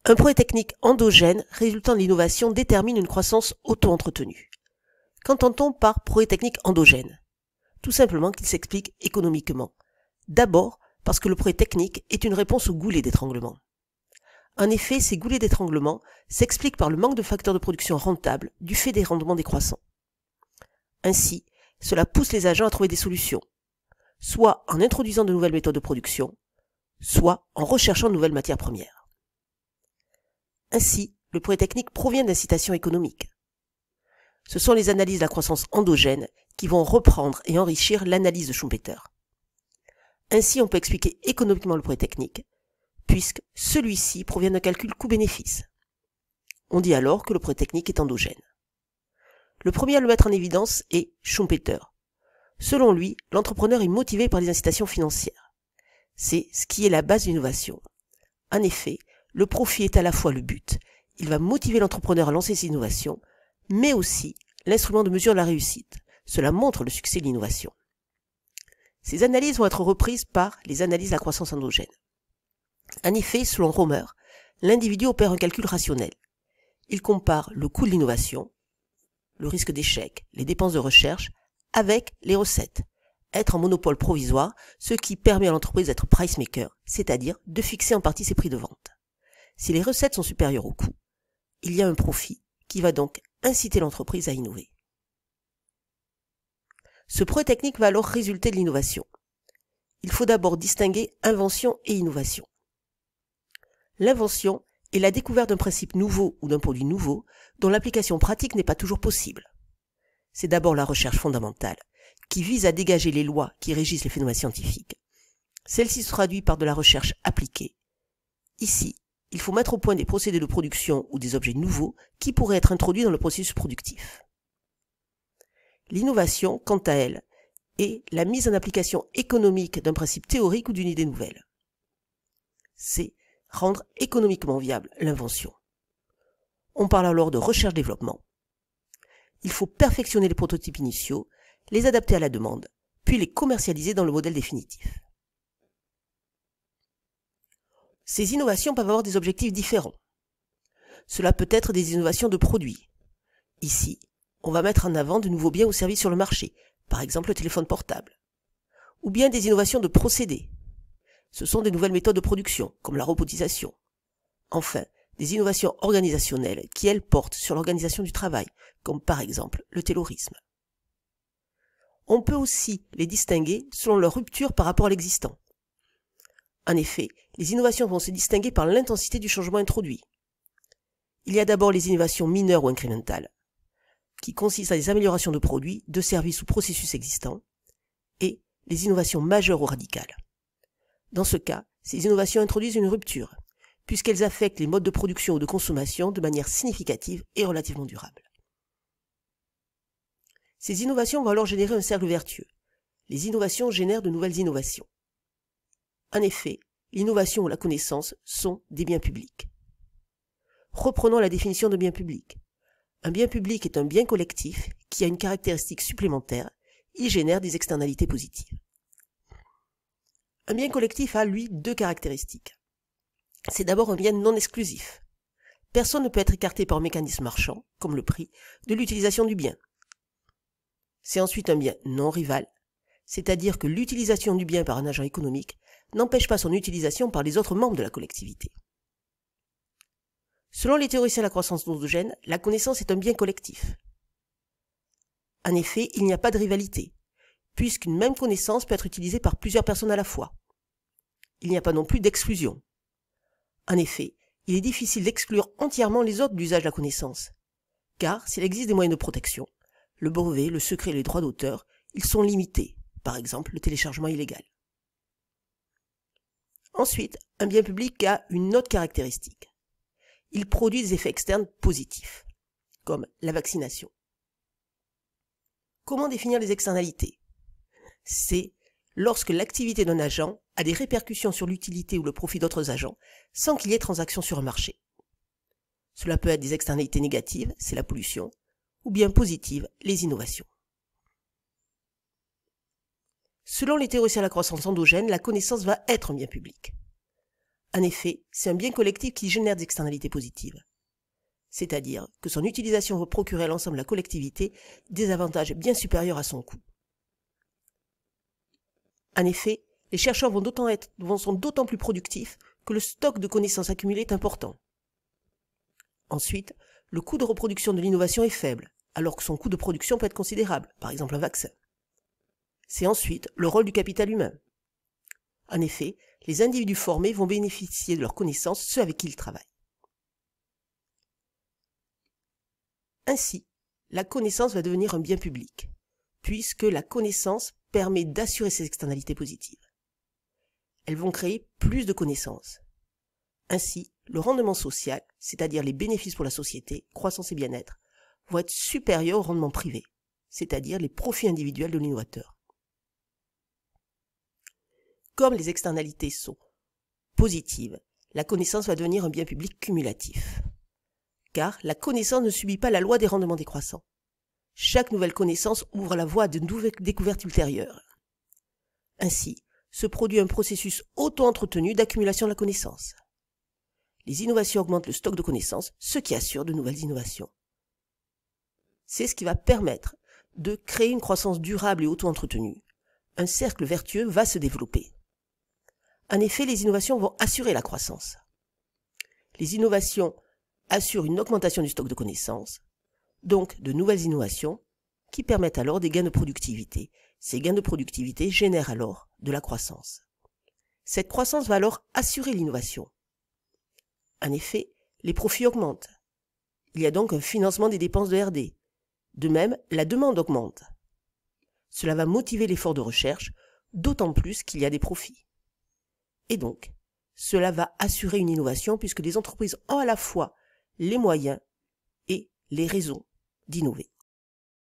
Un projet technique endogène résultant de l'innovation détermine une croissance auto-entretenue. Qu'entend-on par projet technique endogène? Tout simplement qu'il s'explique économiquement. D'abord, parce que le projet technique est une réponse au goulet d'étranglement. En effet, ces goulets d'étranglement s'expliquent par le manque de facteurs de production rentables du fait des rendements décroissants. Ainsi, cela pousse les agents à trouver des solutions, soit en introduisant de nouvelles méthodes de production, soit en recherchant de nouvelles matières premières. Ainsi, le projet technique provient d'incitations économiques. Ce sont les analyses de la croissance endogène qui vont reprendre et enrichir l'analyse de Schumpeter. Ainsi, on peut expliquer économiquement le projet technique, puisque celui-ci provient d'un calcul coût-bénéfice. On dit alors que le projet technique est endogène. Le premier à le mettre en évidence est Schumpeter. Selon lui, l'entrepreneur est motivé par les incitations financières. C'est ce qui est la base de l'innovation. En effet, le profit est à la fois le but, il va motiver l'entrepreneur à lancer ses innovations, mais aussi l'instrument de mesure de la réussite. Cela montre le succès de l'innovation. Ces analyses vont être reprises par les analyses de la croissance endogène. En effet, selon Romer, l'individu opère un calcul rationnel. Il compare le coût de l'innovation, le risque d'échec, les dépenses de recherche, avec les recettes. Être en monopole provisoire, ce qui permet à l'entreprise d'être price maker, c'est-à-dire de fixer en partie ses prix de vente. Si les recettes sont supérieures aux coûts, il y a un profit qui va donc inciter l'entreprise à innover. Ce projet technique va alors résulter de l'innovation. Il faut d'abord distinguer invention et innovation. L'invention est la découverte d'un principe nouveau ou d'un produit nouveau dont l'application pratique n'est pas toujours possible. C'est d'abord la recherche fondamentale, qui vise à dégager les lois qui régissent les phénomènes scientifiques. Celle-ci se traduit par de la recherche appliquée. Ici, il faut mettre au point des procédés de production ou des objets nouveaux qui pourraient être introduits dans le processus productif. L'innovation, quant à elle, est la mise en application économique d'un principe théorique ou d'une idée nouvelle. C'est rendre économiquement viable l'invention. On parle alors de recherche-développement. Il faut perfectionner les prototypes initiaux, les adapter à la demande, puis les commercialiser dans le modèle définitif. Ces innovations peuvent avoir des objectifs différents. Cela peut être des innovations de produits. Ici, on va mettre en avant de nouveaux biens ou services sur le marché, par exemple le téléphone portable. Ou bien des innovations de procédés. Ce sont des nouvelles méthodes de production, comme la robotisation. Enfin, des innovations organisationnelles qui, elles, portent sur l'organisation du travail, comme par exemple le taylorisme. On peut aussi les distinguer selon leur rupture par rapport à l'existant. En effet, les innovations vont se distinguer par l'intensité du changement introduit. Il y a d'abord les innovations mineures ou incrémentales, qui consistent à des améliorations de produits, de services ou processus existants, et les innovations majeures ou radicales. Dans ce cas, ces innovations introduisent une rupture, puisqu'elles affectent les modes de production ou de consommation de manière significative et relativement durable. Ces innovations vont alors générer un cercle vertueux. Les innovations génèrent de nouvelles innovations. En effet, l'innovation ou la connaissance sont des biens publics. Reprenons la définition de bien public. Un bien public est un bien collectif qui a une caractéristique supplémentaire, il génère des externalités positives. Un bien collectif a, lui, deux caractéristiques. C'est d'abord un bien non exclusif. Personne ne peut être écarté par un mécanisme marchand, comme le prix, de l'utilisation du bien. C'est ensuite un bien non rival, c'est-à-dire que l'utilisation du bien par un agent économique n'empêche pas son utilisation par les autres membres de la collectivité. Selon les théoriciens de la croissance endogène, la connaissance est un bien collectif. En effet, il n'y a pas de rivalité, puisqu'une même connaissance peut être utilisée par plusieurs personnes à la fois. Il n'y a pas non plus d'exclusion. En effet, il est difficile d'exclure entièrement les autres d'usage de la connaissance, car s'il existe des moyens de protection, le brevet, le secret et les droits d'auteur, ils sont limités, par exemple le téléchargement illégal. Ensuite, un bien public a une autre caractéristique. Il produit des effets externes positifs, comme la vaccination. Comment définir les externalités? C'est lorsque l'activité d'un agent a des répercussions sur l'utilité ou le profit d'autres agents sans qu'il y ait transaction sur un marché. Cela peut être des externalités négatives, c'est la pollution, ou bien positives, les innovations. Selon les théoriciens de la croissance endogène, la connaissance va être un bien public. En effet, c'est un bien collectif qui génère des externalités positives. C'est-à-dire que son utilisation va procurer à l'ensemble de la collectivité des avantages bien supérieurs à son coût. En effet, les chercheurs sont d'autant plus productifs que le stock de connaissances accumulées est important. Ensuite, le coût de reproduction de l'innovation est faible, alors que son coût de production peut être considérable, par exemple un vaccin. C'est ensuite le rôle du capital humain. En effet, les individus formés vont bénéficier de leurs connaissances, ceux avec qui ils travaillent. Ainsi, la connaissance va devenir un bien public, puisque la connaissance permet d'assurer ses externalités positives. Elles vont créer plus de connaissances. Ainsi, le rendement social, c'est-à-dire les bénéfices pour la société, croissance et bien-être, vont être supérieurs au rendement privé, c'est-à-dire les profits individuels de l'innovateur. Comme les externalités sont positives, la connaissance va devenir un bien public cumulatif. Car la connaissance ne subit pas la loi des rendements décroissants. Chaque nouvelle connaissance ouvre la voie à de nouvelles découvertes ultérieures. Ainsi, se produit un processus auto-entretenu d'accumulation de la connaissance. Les innovations augmentent le stock de connaissances, ce qui assure de nouvelles innovations. C'est ce qui va permettre de créer une croissance durable et auto-entretenue. Un cercle vertueux va se développer. En effet, les innovations vont assurer la croissance. Les innovations assurent une augmentation du stock de connaissances, donc de nouvelles innovations, qui permettent alors des gains de productivité. Ces gains de productivité génèrent alors de la croissance. Cette croissance va alors assurer l'innovation. En effet, les profits augmentent. Il y a donc un financement des dépenses de R&D. De même, la demande augmente. Cela va motiver l'effort de recherche, d'autant plus qu'il y a des profits. Et donc, cela va assurer une innovation puisque les entreprises ont à la fois les moyens et les raisons d'innover.